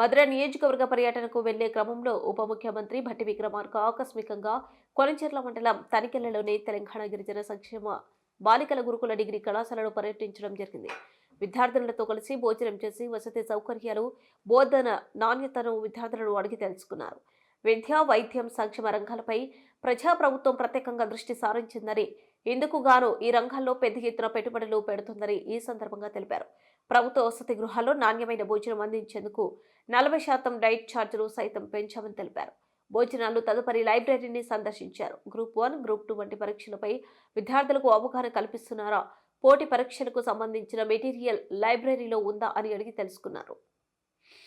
మధుర నియోజకవర్గ పర్యటనకు వెళ్లే క్రమంలో ఉప ముఖ్యమంత్రి భట్టి విక్రమార్క ఆకస్మికంగా కొణిచెర్ల మండలం తనికెళ్లలోని తెలంగాణ గిరిజన సంక్షేమ బాలికల గురుకుల డిగ్రీ కళాశాలలో పర్యటించడం జరిగింది. విద్యార్థులతో కలిసి భోజనం చేసి వసతి సౌకర్యాలు, బోధన నాణ్యతను విద్యార్థులను అడిగి తెలుసుకున్నారు. విద్య, వైద్యం, సంక్షేమ రంగాలపై ప్రజాప్రభుత్వం ప్రత్యేకంగా దృష్టి సారించిందని, ఇందుకు గాను ఈ రంగాల్లో పెద్ద ఎత్తున పెట్టుబడులు పెడుతుందని ఈ సందర్భంగా తెలిపారు. ప్రభుత్వ వసతి గృహాల్లో నాణ్యమైన భోజనం అందించేందుకు 40% డైట్ ఛార్జీలు సైతం పెంచామని తెలిపారు. భోజనాలు తదుపరి లైబ్రరీని సందర్శించారు. గ్రూప్ 1, గ్రూప్ 2 వంటి పరీక్షలపై విద్యార్థులకు అవగాహన కల్పిస్తున్నారా, పోటీ పరీక్షలకు సంబంధించిన మెటీరియల్ లైబ్రరీలో ఉందా అని అడిగి తెలుసుకున్నారు.